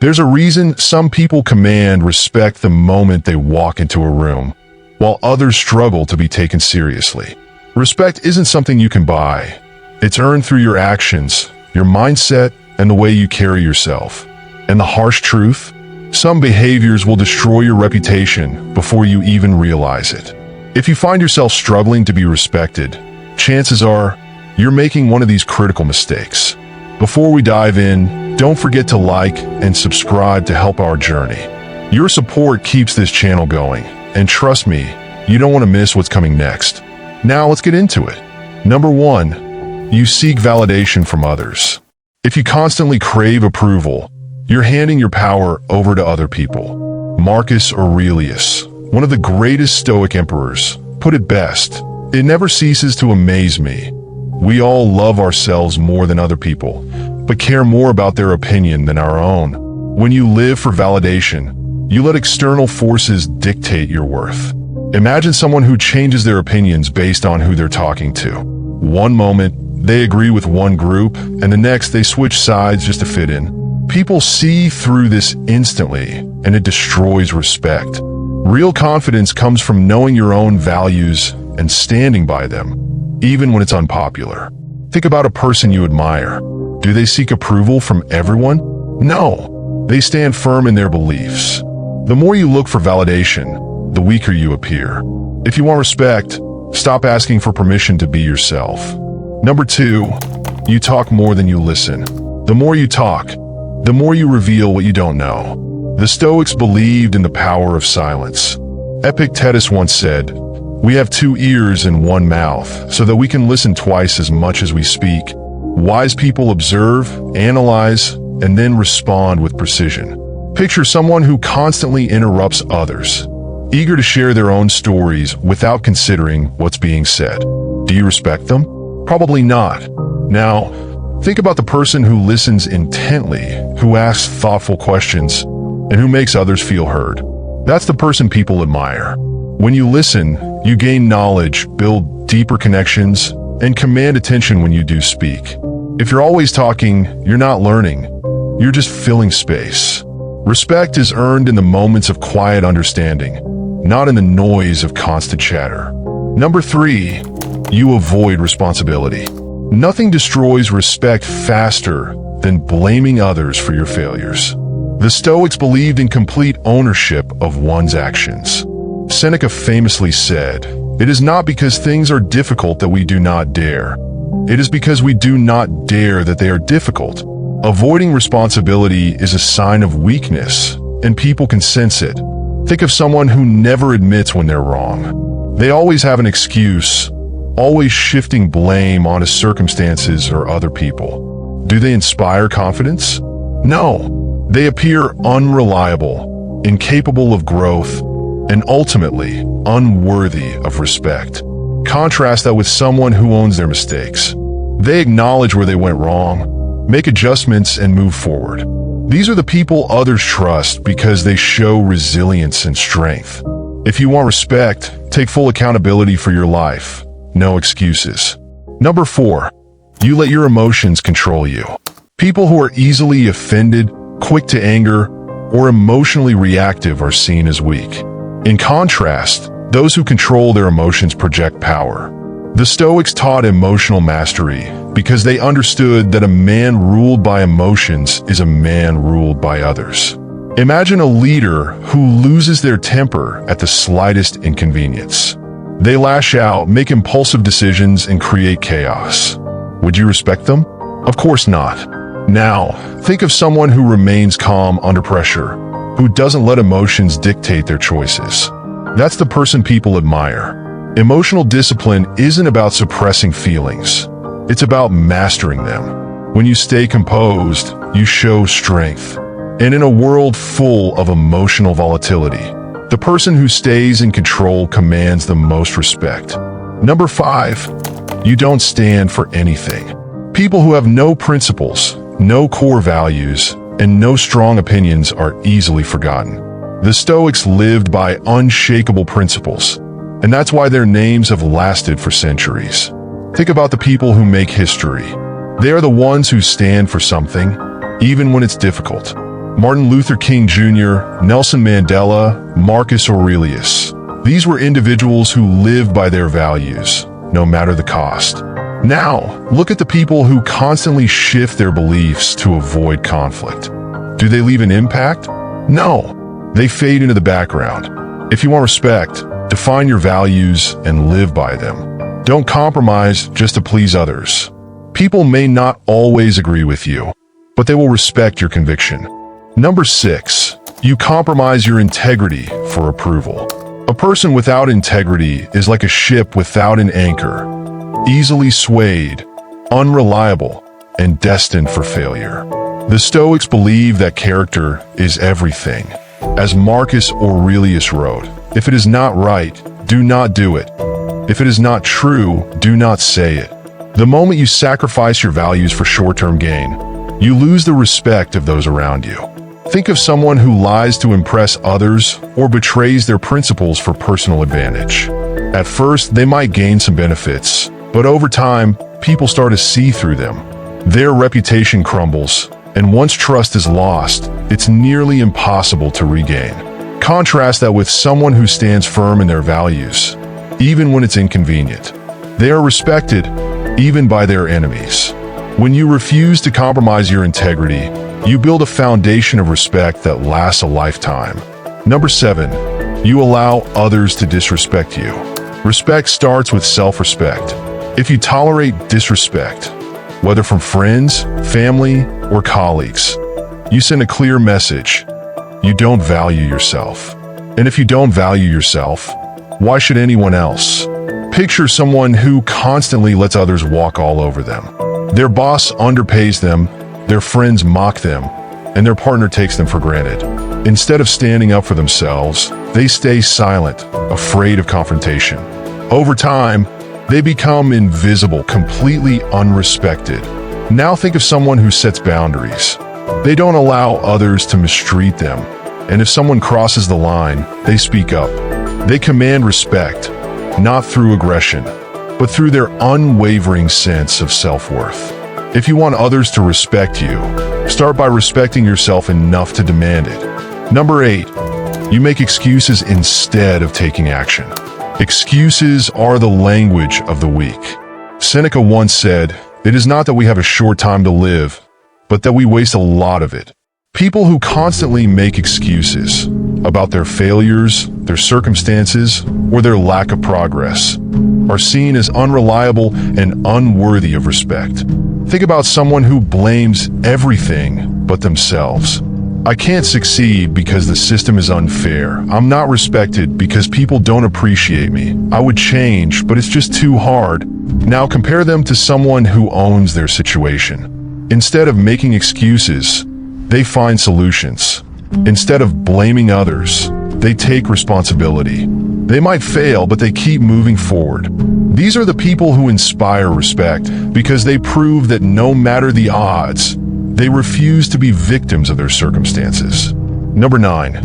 There's a reason some people command respect the moment they walk into a room, while others struggle to be taken seriously. Respect isn't something you can buy. It's earned through your actions, your mindset, and the way you carry yourself. And the harsh truth? Some behaviors will destroy your reputation before you even realize it. If you find yourself struggling to be respected, chances are you're making one of these critical mistakes. Before we dive in, don't forget to like and subscribe to help our journey. Your support keeps this channel going, and trust me, you don't want to miss what's coming next. Now let's get into it. Number 1, you seek validation from others. If you constantly crave approval, you're handing your power over to other people. Marcus Aurelius, one of the greatest Stoic emperors, put it best: "It never ceases to amaze me. We all love ourselves more than other people, but care more about their opinion than our own." When you live for validation, you let external forces dictate your worth. Imagine someone who changes their opinions based on who they're talking to. One moment, they agree with one group, and the next they switch sides just to fit in. People see through this instantly, and it destroys respect. Real confidence comes from knowing your own values and standing by them, even when it's unpopular. Think about a person you admire. Do they seek approval from everyone? No. They stand firm in their beliefs. The more you look for validation, the weaker you appear. If you want respect, stop asking for permission to be yourself. Number 2, you talk more than you listen. The more you talk, the more you reveal what you don't know. The Stoics believed in the power of silence. Epictetus once said, "We have 2 ears and 1 mouth, so that we can listen twice as much as we speak." Wise people observe, analyze, and then respond with precision. Picture someone who constantly interrupts others, eager to share their own stories without considering what's being said. Do you respect them? Probably not. Now, think about the person who listens intently, who asks thoughtful questions, and who makes others feel heard. That's the person people admire. When you listen, you gain knowledge, build deeper connections, and command attention when you do speak. If you're always talking, you're not learning. You're just filling space. Respect is earned in the moments of quiet understanding, not in the noise of constant chatter. Number 3, you avoid responsibility. Nothing destroys respect faster than blaming others for your failures. The Stoics believed in complete ownership of one's actions. Seneca famously said, "It is not because things are difficult that we do not dare. It is because we do not dare that they are difficult." Avoiding responsibility is a sign of weakness, and people can sense it. Think of someone who never admits when they're wrong. They always have an excuse, always shifting blame onto circumstances or other people. Do they inspire confidence? No. They appear unreliable, incapable of growth, and ultimately unworthy of respect. Contrast that with someone who owns their mistakes. They acknowledge where they went wrong, make adjustments, and move forward. These are the people others trust because they show resilience and strength. If you want respect, take full accountability for your life. No excuses. Number 4, you let your emotions control you. People who are easily offended, quick to anger, or emotionally reactive are seen as weak. In contrast, those who control their emotions project power. The Stoics taught emotional mastery because they understood that a man ruled by emotions is a man ruled by others. Imagine a leader who loses their temper at the slightest inconvenience. They lash out, make impulsive decisions, and create chaos. Would you respect them? Of course not. Now, think of someone who remains calm under pressure, who doesn't let emotions dictate their choices. That's the person people admire. Emotional discipline isn't about suppressing feelings. It's about mastering them. When you stay composed, you show strength. And in a world full of emotional volatility, the person who stays in control commands the most respect. Number 5, you don't stand for anything. People who have no principles, no core values, and no strong opinions are easily forgotten. The Stoics lived by unshakable principles, and that's why their names have lasted for centuries. Think about the people who make history. They are the ones who stand for something, even when it's difficult. Martin Luther King Jr., Nelson Mandela, Marcus Aurelius. These were individuals who lived by their values, no matter the cost. Now, look at the people who constantly shift their beliefs to avoid conflict. Do they leave an impact? No, they fade into the background. If you want respect, define your values and live by them. Don't compromise just to please others. People may not always agree with you, but they will respect your conviction. Number 6, you compromise your integrity for approval. A person without integrity is like a ship without an anchor, easily swayed, unreliable, and destined for failure. The Stoics believe that character is everything. As Marcus Aurelius wrote, "If it is not right, do not do it. If it is not true, do not say it." The moment you sacrifice your values for short-term gain, you lose the respect of those around you. Think of someone who lies to impress others or betrays their principles for personal advantage. At first, they might gain some benefits, but over time, people start to see through them. Their reputation crumbles, and once trust is lost, it's nearly impossible to regain. Contrast that with someone who stands firm in their values, even when it's inconvenient. They are respected, even by their enemies. When you refuse to compromise your integrity, you build a foundation of respect that lasts a lifetime. Number 7, you allow others to disrespect you. Respect starts with self-respect. If you tolerate disrespect, whether from friends, family, or colleagues, you send a clear message. You don't value yourself. And if you don't value yourself, why should anyone else? Picture someone who constantly lets others walk all over them. Their boss underpays them, their friends mock them, and their partner takes them for granted. Instead of standing up for themselves, they stay silent, afraid of confrontation. Over time, they become invisible, completely unrespected. Now think of someone who sets boundaries. They don't allow others to mistreat them, and if someone crosses the line, they speak up. They command respect, not through aggression, but through their unwavering sense of self-worth. If you want others to respect you, start by respecting yourself enough to demand it. Number 8, you make excuses instead of taking action. Excuses are the language of the weak. Seneca once said, "It is not that we have a short time to live, but that we waste a lot of it." People who constantly make excuses about their failures, their circumstances, or their lack of progress are seen as unreliable and unworthy of respect. Think about someone who blames everything but themselves. "I can't succeed because the system is unfair. I'm not respected because people don't appreciate me. I would change, but it's just too hard." Now compare them to someone who owns their situation. Instead of making excuses, they find solutions. Instead of blaming others, they take responsibility. They might fail, but they keep moving forward. These are the people who inspire respect because they prove that no matter the odds, they refuse to be victims of their circumstances. Number 9,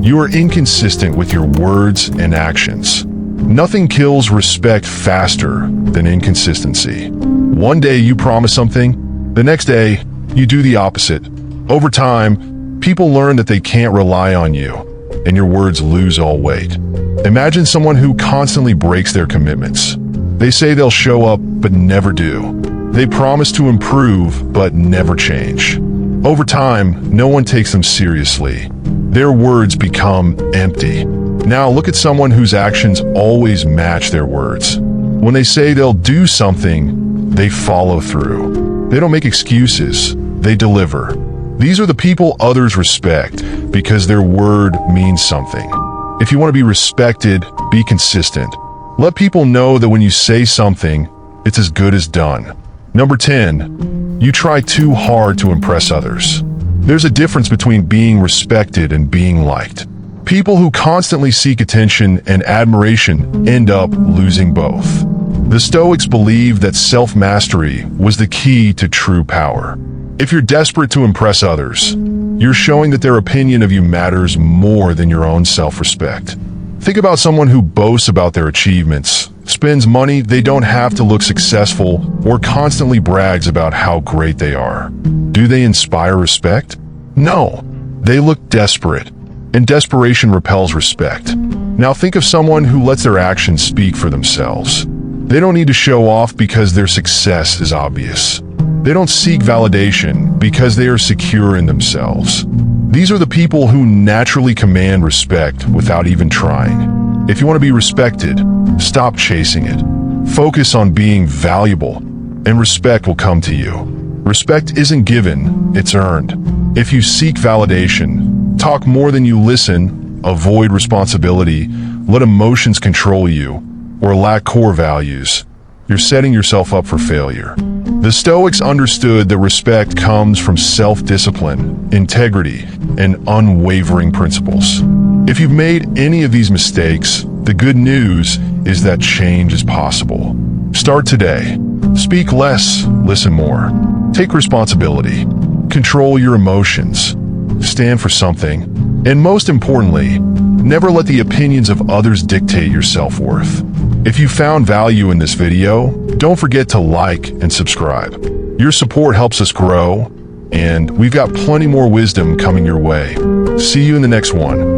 you are inconsistent with your words and actions. Nothing kills respect faster than inconsistency. One day you promise something, the next day you do the opposite. Over time, people learn that they can't rely on you, and your words lose all weight. Imagine someone who constantly breaks their commitments. They say they'll show up, but never do. They promise to improve, but never change. Over time, no one takes them seriously. Their words become empty. Now look at someone whose actions always match their words. When they say they'll do something, they follow through. They don't make excuses, they deliver. These are the people others respect because their word means something. If you want to be respected, be consistent. Let people know that when you say something, it's as good as done. Number 10, you try too hard to impress others. There's a difference between being respected and being liked. People who constantly seek attention and admiration end up losing both. The Stoics believed that self-mastery was the key to true power. If you're desperate to impress others, you're showing that their opinion of you matters more than your own self-respect. Think about someone who boasts about their achievements, spends money they don't have to look successful, or constantly brags about how great they are. Do they inspire respect? No. They look desperate, and desperation repels respect. Now think of someone who lets their actions speak for themselves. They don't need to show off because their success is obvious. They don't seek validation because they are secure in themselves. These are the people who naturally command respect without even trying. If you want to be respected, stop chasing it. Focus on being valuable, and respect will come to you. Respect isn't given, it's earned. If you seek validation, talk more than you listen, avoid responsibility, let emotions control you, or lack core values, you're setting yourself up for failure. The Stoics understood that respect comes from self-discipline, integrity, and unwavering principles. If you've made any of these mistakes, the good news is that change is possible. Start today. Speak less, listen more. Take responsibility. Control your emotions. Stand for something. And most importantly, never let the opinions of others dictate your self-worth. If you found value in this video, don't forget to like and subscribe. Your support helps us grow, and we've got plenty more wisdom coming your way. See you in the next one.